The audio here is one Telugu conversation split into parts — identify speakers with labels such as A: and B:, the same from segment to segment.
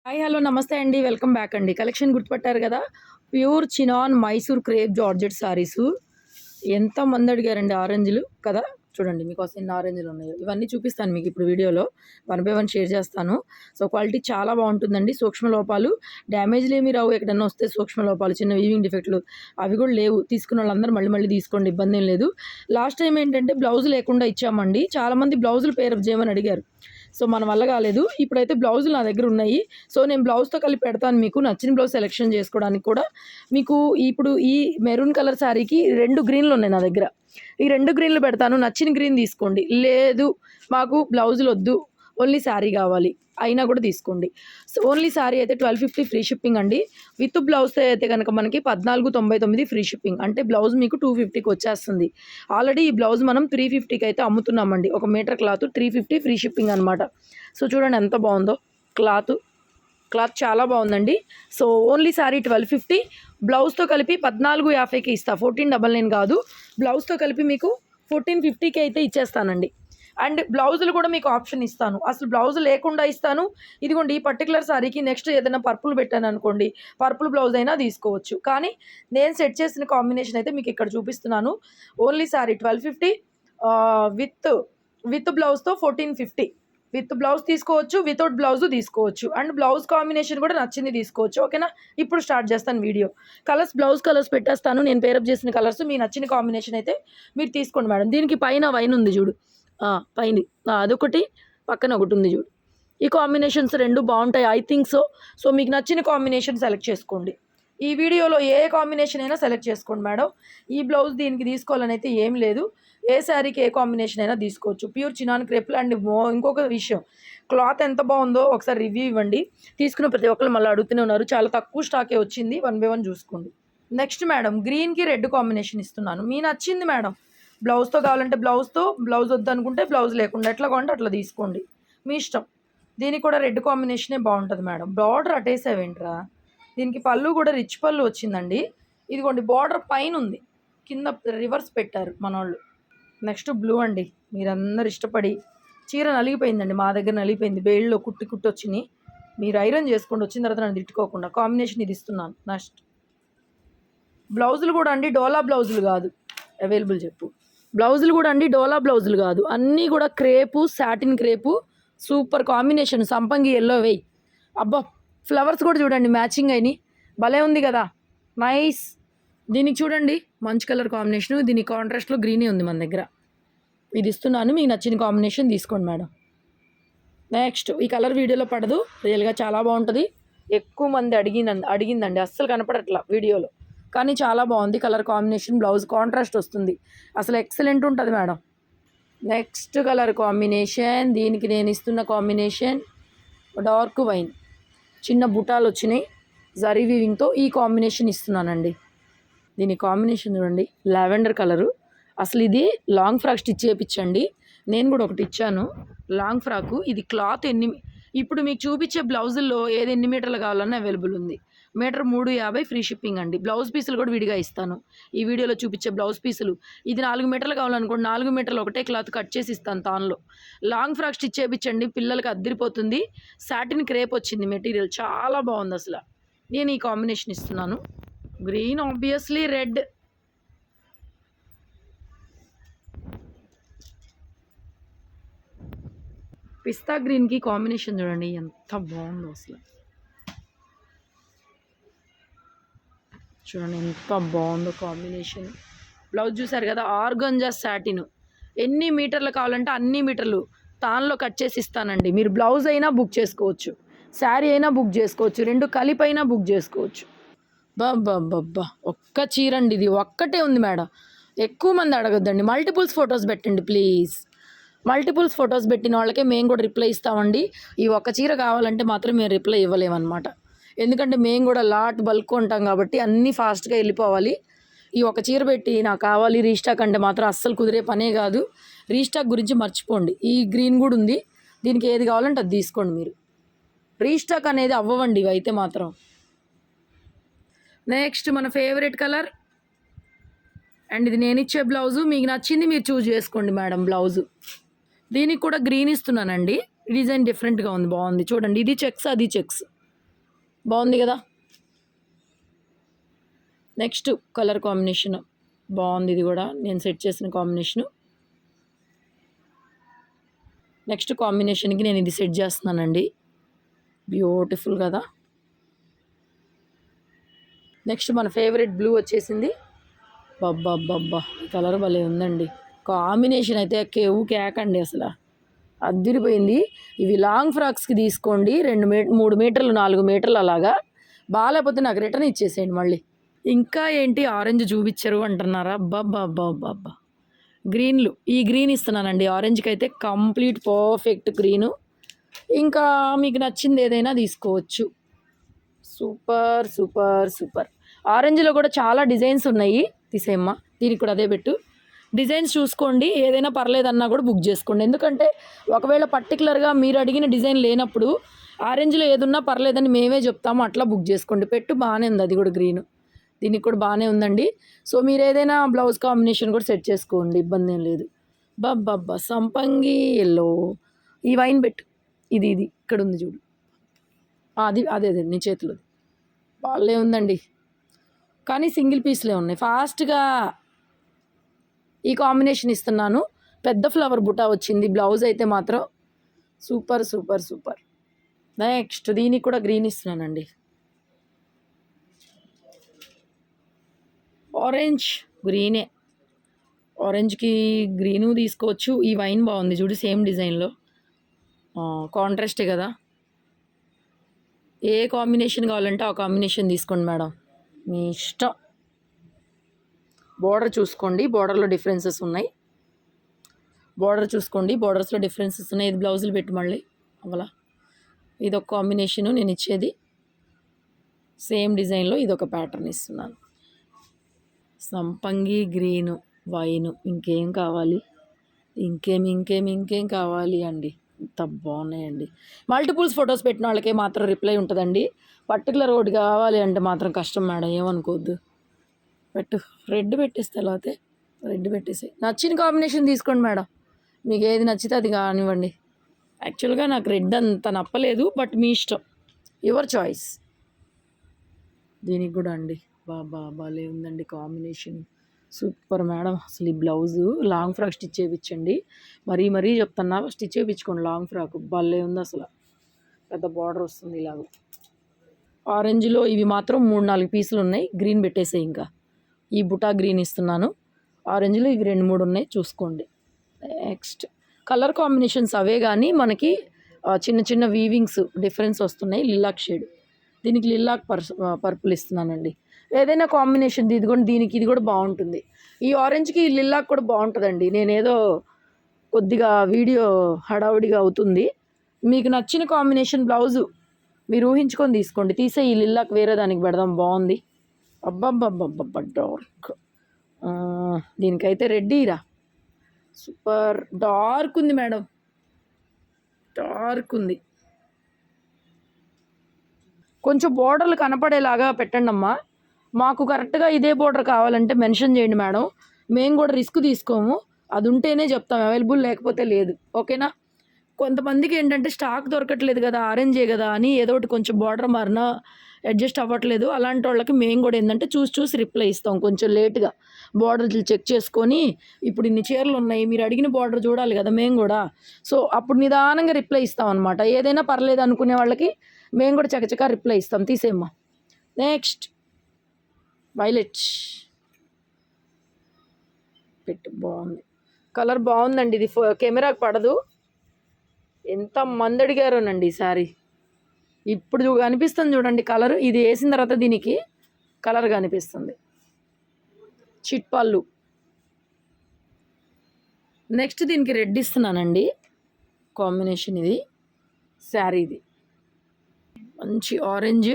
A: హాయ్ హలో నమస్తే అండి. వెల్కమ్ బ్యాక్ అండి. కలెక్షన్ గుర్తుపట్టారు కదా, pure chinon Mysore crepe georgette saris. ఎంతమంది అడిగారండి ఆరెంజ్లు కదా. చూడండి మీకోసం ఎన్ని ఆరెంజ్లు ఉన్నాయో. ఇవన్నీ చూపిస్తాను మీకు ఇప్పుడు వీడియోలో. వన్ బై వన్ షేర్ చేస్తాను. సో క్వాలిటీ చాలా బాగుంటుందండి. సూక్ష్మ లోపాలు డ్యామేజ్లు ఏమీ రావు. ఎక్కడన్నా వస్తే సూక్ష్మ లోపాలు చిన్న వీవింగ్ డిఫెక్ట్లు అవి కూడా లేవు. తీసుకున్న వాళ్ళందరూ మళ్ళీ మళ్ళీ తీసుకోండి, ఇబ్బంది ఏం లేదు. లాస్ట్ టైం ఏంటంటే బ్లౌజ్ లేకుండా ఇచ్చామండి. చాలామంది బ్లౌజులు పేరప్ చేయమని అడిగారు. సో మన వల్ల కాలేదు. ఇప్పుడైతే బ్లౌజులు నా దగ్గర ఉన్నాయి. సో నేను బ్లౌజ్తో కలిపి పెడతాను. మీకు నచ్చిన బ్లౌజ్ సెలెక్షన్ చేసుకోవడానికి కూడా మీకు ఇప్పుడు ఈ మెరూన్ కలర్ శారీకి 2 గ్రీన్లు ఉన్నాయి నా దగ్గర. ఈ 2 గ్రీన్లు పెడతాను. నచ్చిన గ్రీన్ తీసుకోండి. లేదు మాకు బ్లౌజులు వద్దు, ఓన్లీ శారీ కావాలి అయినా కూడా తీసుకోండి. సో ఓన్లీ శారీ అయితే 1250 ఫ్రీ షిప్పింగ్ అండి. విత్ బ్లౌజ్తో అయితే కనుక మనకి 1499 ఫ్రీ షిప్పింగ్. అంటే బ్లౌజ్ మీకు 250కి వచ్చేస్తుంది. ఆల్రెడీ ఈ బ్లౌజ్ మనం 350కి అయితే అమ్ముతున్నామండి. 1 మీటర్ క్లాత్ 350 ఫ్రీ షిప్పింగ్ అనమాట. సో చూడండి ఎంత బాగుందో క్లాత్ చాలా బాగుందండి. సో ఓన్లీ శారీ 1250, బ్లౌజ్తో కలిపి 1450కి ఇస్తా. 1499 కాదు, బ్లౌజ్తో కలిపి మీకు 1450కి అయితే ఇచ్చేస్తానండి. అండ్ బ్లౌజులు కూడా మీకు ఆప్షన్ ఇస్తాను. అసలు బ్లౌజ్ లేకుండా ఇస్తాను. ఇదిగోండి ఈ పర్టికులర్ శారీకి నెక్స్ట్ ఏదైనా పర్పుల్ పెట్టాను అనుకోండి, పర్పుల్ బ్లౌజ్ అయినా తీసుకోవచ్చు. కానీ నేను సెట్ చేసిన కాంబినేషన్ అయితే మీకు ఇక్కడ చూపిస్తున్నాను. ఓన్లీ శారీ 1250, విత్ బ్లౌజ్తో 1450. విత్ బ్లౌజ్ తీసుకోవచ్చు, వితౌట్ బ్లౌజ్ తీసుకోవచ్చు. అండ్ బ్లౌజ్ కాంబినేషన్ కూడా నచ్చింది తీసుకోవచ్చు. ఓకేనా, ఇప్పుడు స్టార్ట్ చేస్తాను వీడియో. కలర్స్ బ్లౌజ్ కలర్స్ పెట్టేస్తాను. నేను పేరప్ చేసిన కలర్స్ మీ నచ్చిన కాంబినేషన్ అయితే మీరు తీసుకోండి మేడం. దీనికి పైన వైన్ ఉంది చూడు, పైన అదొకటి, పక్కన ఒకటి ఉంది చూడు. ఈ కాంబినేషన్స్ 2 బాగుంటాయి ఐ థింక్ సో. సో మీకు నచ్చిన కాంబినేషన్ సెలెక్ట్ చేసుకోండి. ఈ వీడియోలో ఏ కాంబినేషన్ అయినా సెలెక్ట్ చేసుకోండి మేడం. ఈ బ్లౌజ్ దీనికి తీసుకోవాలని అయితే ఏం లేదు. ఏ శారీకి ఏ కాంబినేషన్ అయినా తీసుకోవచ్చు. Pure chinon క్రేప్లు. అండ్ ఇంకొక విషయం, క్లాత్ ఎంత బాగుందో ఒకసారి రివ్యూ ఇవ్వండి. తీసుకున్న ప్రతి ఒక్కరు మళ్ళీ అడుగుతూనే ఉన్నారు. చాలా తక్కువ స్టాకే వచ్చింది. 1 by 1 చూసుకోండి. నెక్స్ట్ మేడం, గ్రీన్కి రెడ్ కాంబినేషన్ ఇస్తున్నాను. మీ నచ్చింది మేడం. బ్లౌజ్తో కావాలంటే బ్లౌజ్తో, బ్లౌజ్ వద్దనుకుంటే బ్లౌజ్ లేకుండా ఎట్లా కావాలంటే అట్లా తీసుకోండి, మీ ఇష్టం. దీనికి కూడా రెడ్ కాంబినేషనే బాగుంటుంది మేడం. బార్డర్ అటేసావేంట్రా. దీనికి పళ్ళు కూడా రిచ్ పళ్ళు వచ్చిందండి. ఇదిగోండి బార్డర్ పైన ఉంది, కింద రివర్స్ పెట్టారు మనోళ్ళు. నెక్స్ట్ బ్లూ అండి. మీరందరూ ఇష్టపడి చీర నలిగిపోయిందండి, మా దగ్గర నలిగిపోయింది. బేళ్ళలో కుట్టి వచ్చినాయి. మీరు ఐరన్ చేసుకోండి వచ్చిన తర్వాత నన్ను తిట్టుకోకుండా. కాంబినేషన్ ఇది ఇస్తున్నాను. నెక్స్ట్ బ్లౌజులు కూడా అండి డోలా బ్లౌజులు కాదు, అవైలబుల్ చెప్పు. బ్లౌజులు కూడా అండి డోలా బ్లౌజులు కాదు, అన్నీ కూడా crepe, satin crepe. Super combination. సంపంగి ఎల్లో వేయి. అబ్బా ఫ్లవర్స్ కూడా చూడండి మ్యాచింగ్ అయినాయి, భలే ఉంది కదా, నైస్. దీనికి చూడండి మంచి కలర్ కాంబినేషను. దీని కాంట్రాస్ట్లో గ్రీనే ఉంది మన దగ్గర. ఇది ఇస్తున్నాను, మీకు నచ్చిన కాంబినేషన్ తీసుకోండి మేడం. నెక్స్ట్ ఈ కలర్ వీడియోలో పడదు, రియల్గా చాలా బాగుంటుంది. ఎక్కువ మంది అడిగిందండి, అస్సలు కనపడట్లా వీడియోలో, కానీ చాలా బాగుంది కలర్ కాంబినేషన్. బ్లౌజ్ కాంట్రాస్ట్ వస్తుంది, అసలు ఎక్సలెంట్ ఉంటుంది మేడం. నెక్స్ట్ కలర్ కాంబినేషన్, దీనికి నేను ఇస్తున్న కాంబినేషన్ డార్క్ వైన్, చిన్న బుటాలు వచ్చినాయి జరీ వీవింగ్తో. ఈ కాంబినేషన్ ఇస్తున్నానండి. దీని కాంబినేషన్ చూడండి, లావెండర్ కలరు. అసలు ఇది లాంగ్ ఫ్రాక్ స్టిచ్ చేయించండి. నేను కూడా ఒకటి ఇచ్చాను లాంగ్ ఫ్రాకు. ఇది క్లాత్ ఇప్పుడు మీకు చూపించే బ్లౌజుల్లో ఏది ఎన్ని మీటర్లు కావాలన్నా అవైలబుల్ ఉంది. మీటర్ 350 ఫ్రీ షిప్పింగ్ అండి. బ్లౌజ్ పీసులు కూడా విడిగా ఇస్తాను. ఈ వీడియోలో చూపించే బ్లౌజ్ పీసులు ఇది 4 మీటర్లు కావాలనుకోండి, 4 మీటర్లు ఒకటే క్లాత్ కట్ చేసి ఇస్తాను తాన్లో. లాంగ్ ఫ్రాక్ స్టిచ్ చేయించండి, పిల్లలకి అద్దరిపోతుంది. సాటిన్ క్రేప్ వచ్చింది మెటీరియల్, చాలా బాగుంది అసలు. నేను ఈ కాంబినేషన్ ఇస్తున్నాను. గ్రీన్ ఆబ్వియస్లీ, రెడ్, పిస్తా గ్రీన్కి కాంబినేషన్ చూడండి ఎంత బాగుందో అసలు. చూడండి ఎంత బాగుందో కాంబినేషన్. బ్లౌజ్ చూసారు కదా, ఆర్గంజా సాటిన్. ఎన్ని మీటర్లు కావాలంటే అన్ని మీటర్లు తాన్లో కట్ చేసి ఇస్తానండి. మీరు బ్లౌజ్ అయినా బుక్ చేసుకోవచ్చు, శారీ అయినా బుక్ చేసుకోవచ్చు, 2 కలిపి అయినా బుక్ చేసుకోవచ్చు. బాబ్బా ఒక్క చీర అండి, ఇది ఒక్కటే ఉంది మేడం. ఎక్కువ మంది అడగొద్దండి, మల్టిపుల్స్ ఫొటోస్ పెట్టండి ప్లీజ్. మల్టిపుల్స్ ఫొటోస్ పెట్టిన వాళ్ళకే మేము కూడా రిప్లై ఇస్తామండి. ఈ ఒక్క చీర కావాలంటే మాత్రం మేము రిప్లై ఇవ్వలేమన్నమాట. ఎందుకంటే మేము కూడా లాట్ బల్క్ ఉంటాం కాబట్టి అన్నీ ఫాస్ట్గా వెళ్ళిపోవాలి. ఈ ఒక చీర పెట్టి నాకు కావాలి రీస్టాక్ అంటే మాత్రం అస్సలు కుదిరే పనే కాదు. రీస్టాక్ గురించి మర్చిపోండి. ఈ గ్రీన్ కూడా ఉంది, దీనికి ఏది కావాలంటే అది తీసుకోండి మీరు. రీస్టాక్ అనేది అవ్వండి ఇవి అయితే మాత్రం. నెక్స్ట్ మన ఫేవరెట్ కలర్, అండ్ ఇది నేను ఇచ్చే బ్లౌజు. మీకు నచ్చింది మీరు చూజ్ చేసుకోండి మేడం బ్లౌజు. దీనికి కూడా గ్రీన్ ఇస్తున్నానండి. డిజైన్ డిఫరెంట్గా ఉంది, బాగుంది చూడండి. ఇది చెక్స్, అది చెక్స్. బాగుంది కదా. నెక్స్ట్ కలర్ కాంబినేషన్ బాగుంది, ఇది కూడా నేను సెట్ చేసిన కాంబినేషను. నెక్స్ట్ కాంబినేషన్కి నేను ఇది సెట్ చేస్తున్నానండి, బ్యూటిఫుల్ కదా. నెక్స్ట్ మన ఫేవరెట్ బ్లూ వచ్చేసింది. బబ్బా కలర్ భలే ఉందండి, కాంబినేషన్ అయితే కేవు కేకండి, అసలు అద్దిరిపోయింది. ఇవి లాంగ్ ఫ్రాక్స్కి తీసుకోండి, 3 మీటర్లు 4 మీటర్లు అలాగా. బాగాలేకపోతే నాకు రిటర్న్ ఇచ్చేసేయండి మళ్ళీ. ఇంకా ఏంటి ఆరెంజ్ చూపించరు అంటున్నారా? అబ్బా గ్రీన్లు, ఈ గ్రీన్ ఇస్తున్నానండి. ఆరెంజ్కి అయితే కంప్లీట్ పర్ఫెక్ట్ గ్రీను. ఇంకా మీకు నచ్చింది ఏదైనా తీసుకోవచ్చు. Super super super. ఆరెంజ్లో కూడా చాలా డిజైన్స్ ఉన్నాయి, తీసేయమ్మా. దీనికి కూడా అదే పెట్టు, డిజైన్స్ చూసుకోండి. ఏదైనా పర్లేదన్నా కూడా బుక్ చేసుకోండి, ఎందుకంటే ఒకవేళ పర్టికులర్గా మీరు అడిగిన డిజైన్ లేనప్పుడు ఆరెంజ్లో ఏదున్నా పర్లేదని మేమే చెప్తాము, అట్లా బుక్ చేసుకోండి. పెట్టు బాగానే ఉంది, అది కూడా గ్రీను, దీనికి కూడా బాగానే ఉందండి. సో మీరు ఏదైనా బ్లౌజ్ కాంబినేషన్ కూడా సెట్ చేసుకోండి, ఇబ్బంది ఏం లేదు. బబ్బా సంపంగి ఎల్లో, ఈ వైన్ పెట్టు, ఇది ఇక్కడ ఉంది చూడు, అదే నీ చేతిలో వాళ్ళే ఉందండి, కానీ సింగిల్ పీస్లే ఉన్నాయి. ఫాస్ట్గా ఈ కాంబినేషన్ ఇస్తున్నాను. పెద్ద ఫ్లవర్ బుటా వచ్చింది, బ్లౌజ్ అయితే మాత్రం సూపర్ సూపర్ సూపర్. నెక్స్ట్ దీనికి కూడా గ్రీన్ ఇస్తున్నానండి, ఆరెంజ్ గ్రీనే, ఆరెంజ్కి గ్రీను తీసుకోవచ్చు. ఈ వైన్ బాగుంది చూడు, సేమ్ డిజైన్లో, కాంట్రాస్టే కదా. ఏ కాంబినేషన్ కావాలంటే ఆ కాంబినేషన్ తీసుకోండి మేడం, మీ ఇష్టం. బోర్డర్ చూసుకోండి, బోర్డర్లో డిఫరెన్సెస్ ఉన్నాయి, బోర్డర్ చూసుకోండి, బోర్డర్స్లో డిఫరెన్సెస్ ఉన్నాయి. ఇది బ్లౌజులు పెట్టి మళ్ళీ అవలా, ఇదొక కాంబినేషను నేను ఇచ్చేది. సేమ్ డిజైన్లో ఇదొక ప్యాటర్న్ ఇస్తున్నాను. సంపంగి గ్రీను వైను, ఇంకేం కావాలి, ఇంకేం కావాలి అండి, ఇంత బాగున్నాయండి. మల్టిపుల్స్ ఫొటోస్ పెట్టిన వాళ్ళకే మాత్రం రిప్లై ఉంటుందండి, పర్టికులర్ ఒకటి కావాలి అంటే మాత్రం కష్టం మేడం, ఏమనుకోవద్దు. పెట్టు, రెడ్ పెట్టేస్తే ఎలా అయితే రెడ్ పెట్టేసి నచ్చిన కాంబినేషన్ తీసుకోండి మేడం, మీకు ఏది నచ్చితే అది కానివ్వండి. యాక్చువల్గా నాకు రెడ్ అంత నప్పలేదు, బట్ మీ ఇష్టం, యువర్ చాయిస్. దీనికి కూడా అండి బాలే ఉందండి కాంబినేషన్, సూపర్ మేడం. అసలు ఈ బ్లౌజు లాంగ్ ఫ్రాక్ స్టిచ్ చేయించండి, మరీ చెప్తున్నా, స్టిచ్ చేయించుకోండి లాంగ్ ఫ్రాక్, భలే ఉంది అసలు. పెద్ద బార్డర్ వస్తుంది ఇలాగ. ఆరెంజ్లో ఇవి మాత్రం 3-4 పీసులు ఉన్నాయి, గ్రీన్ పెట్టేసాయి. ఇంకా ఈ బుటా గ్రీన్ ఇస్తున్నాను, ఆరెంజ్లో ఇవి 2-3 ఉన్నాయి, చూసుకోండి. నెక్స్ట్ కలర్ కాంబినేషన్స్ అవే, కానీ మనకి చిన్న చిన్న వీవింగ్స్ డిఫరెన్స్ వస్తున్నాయి. లిలాక్ షేడ్, దీనికి లిలాక్ పర్పుల్ ఇస్తున్నానండి. ఏదైనా కాంబినేషన్ ఇదిగోండి, దీనికి ఇది కూడా బాగుంటుంది. ఈ ఆరెంజ్కి ఈ లిలాక్ కూడా బాగుంటుందండి. నేనేదో కొద్దిగా వీడియో హడావుడిగా అవుతుంది, మీకు నచ్చిన కాంబినేషన్ బ్లౌజు మీరు ఊహించుకొని తీసుకోండి. తీసే ఈ లిల్లాక్ వేరే దానికి పెడదాం, బాగుంది. అబ్బబ్బబ్బబ్బబ్బ డార్క్, దీనికైతే రెడ్డీరా, సూపర్ డార్క్ ఉంది మేడం, డార్క్ ఉంది. కొంచెం బోర్డర్లు కనపడేలాగా పెట్టండి అమ్మా. మాకు కరెక్ట్గా ఇదే బోర్డర్ కావాలంటే మెన్షన్ చేయండి మేడం, మేము కూడా రిస్క్ తీసుకోము, అది ఉంటేనే చెప్తాం, అవైలబుల్ లేకపోతే లేదు, ఓకేనా. కొంతమందికి ఏంటంటే స్టాక్ దొరకట్లేదు కదా, ఆరెంజే కదా అని ఏదో ఒకటి కొంచెం బార్డర్ మారినా అడ్జస్ట్ అవ్వట్లేదు. అలాంటి వాళ్ళకి మేము కూడా ఏంటంటే చూసి రిప్లై ఇస్తాం, కొంచెం లేట్గా బార్డర్లు చెక్ చేసుకొని. ఇప్పుడు ఇన్ని చీరలు ఉన్నాయి, మీరు అడిగిన బార్డర్ చూడాలి కదా మేము కూడా, సో అప్పుడు నిదానంగా రిప్లై ఇస్తాం అనమాట. ఏదైనా పర్లేదు అనుకునే వాళ్ళకి మేము కూడా చకచకా రిప్లై ఇస్తాం. తీసేమ్మా. నెక్స్ట్ వైలెట్ పెట్టు, బాగుంది కలర్, బాగుందండి. ఇది కెమెరాకి పడదు, ఎంత మంది అడిగారోనండి ఈ సారీ. ఇప్పుడు కనిపిస్తుంది చూడండి కలర్, ఇది వేసిన తర్వాత దీనికి కలర్ కనిపిస్తుంది. చిట్పళ్ళు. నెక్స్ట్ దీనికి రెడ్ ఇస్తున్నానండి కాంబినేషన్, ఇది శారీది మంచి ఆరెంజ్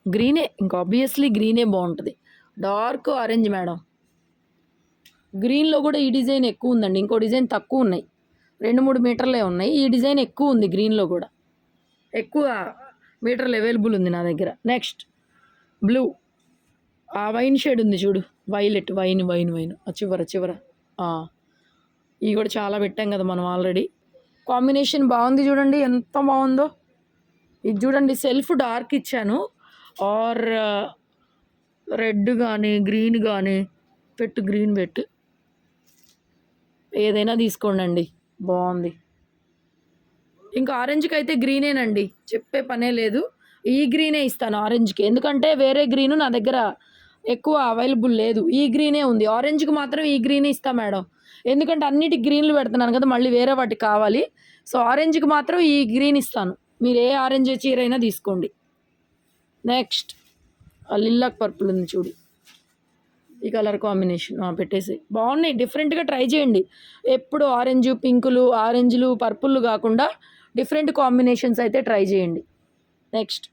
A: గ్రీనే, ఇంకా ఆబ్వియస్లీ గ్రీనే బాగుంటుంది. డార్క్ ఆరెంజ్ మేడం, గ్రీన్లో కూడా ఈ డిజైన్ ఎక్కువ ఉందండి, ఇంకో డిజైన్ తక్కువ ఉన్నాయి, 2-3 మీటర్లే ఉన్నాయి. ఈ డిజైన్ ఎక్కువ ఉంది, గ్రీన్లో కూడా ఎక్కువ మీటర్లు అవైలబుల్ ఉంది నా దగ్గర. నెక్స్ట్ బ్లూ, ఆ వైన్ షేడ్ ఉంది చూడు, వైలెట్, వైన్ ఆ చివర ఇవి కూడా చాలా పెట్టాం కదా మనం ఆల్రెడీ. కాంబినేషన్ బాగుంది చూడండి, ఎంత బాగుందో. ఇది చూడండి సెల్ఫ్ డార్క్ ఇచ్చాను ఆర్ రెడ్ కానీ గ్రీన్ కానీ గ్రీన్ పెట్టు ఏదైనా తీసుకోండి బాగుంది. ఇంకా ఆరెంజ్కి అయితే గ్రీనేనండి, చెప్పే పనే లేదు. ఈ గ్రీనే ఇస్తాను ఆరెంజ్కి, ఎందుకంటే వేరే గ్రీను నా దగ్గర ఎక్కువ అవైలబుల్ లేదు. ఈ గ్రీనే ఉంది. ఆరెంజ్కి మాత్రం ఈ గ్రీనే ఇస్తా మేడం, ఎందుకంటే అన్నిటికి గ్రీన్లు పెడుతున్నాను కదా, మళ్ళీ వేరే వాటికి కావాలి. సో ఆరెంజ్కి మాత్రం ఈ గ్రీన్ ఇస్తాను. మీరు ఏ ఆరెంజ్ చీర అయినా తీసుకోండి. నెక్స్ట్ లిల్లాక్ పర్పుల్ ఉంది చూడు, ఈ కలర్ కాంబినేషన్ పెట్టేసి బాగున్నాయి. డిఫరెంట్గా ట్రై చేయండి. ఎప్పుడు ఆరెంజ్ పింకులు, ఆరెంజ్లు, పర్పుల్ కాకుండా డిఫరెంట్ కాంబినేషన్స్ అయితే ట్రై చేయండి. నెక్స్ట్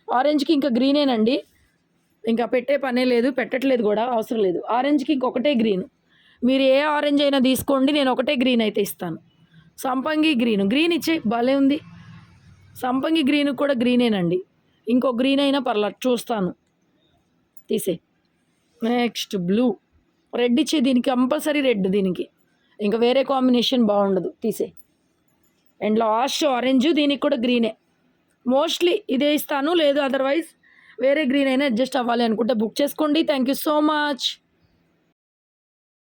A: ఆరెంజ్కి ఇంకా గ్రీనేనండి, ఇంకా పెట్టే పనే లేదు, పెట్టట్లేదు కూడా, అవసరం లేదు. ఆరెంజ్కి ఇంకొకటే గ్రీన్, మీరు ఏ ఆరెంజ్ అయినా తీసుకోండి, నేను ఒకటే గ్రీన్ అయితే ఇస్తాను. సంపంగి గ్రీన్ ఇచ్చే భలే ఉంది. సంపంగి గ్రీన్ కూడా గ్రీనేనండి, ఇంకో గ్రీన్ అయినా పర్లేదు చూస్తాను, తీసే. నెక్స్ట్ బ్లూ, రెడ్ ఇచ్చే, దీనికి కంపల్సరీ రెడ్, దీనికి ఇంకా వేరే కాంబినేషన్ బాగుండదు, తీసే. అండ్ లాస్ట్ ఆరెంజ్, దీనికి కూడా గ్రీనే. మోస్ట్లీ ఇదే ఇస్తాను, లేదు అదర్వైజ్ వేరే గ్రీన్ అయినా అడ్జస్ట్ అవ్వాలి అనుకుంటే బుక్ చేసుకోండి. Thank you so much.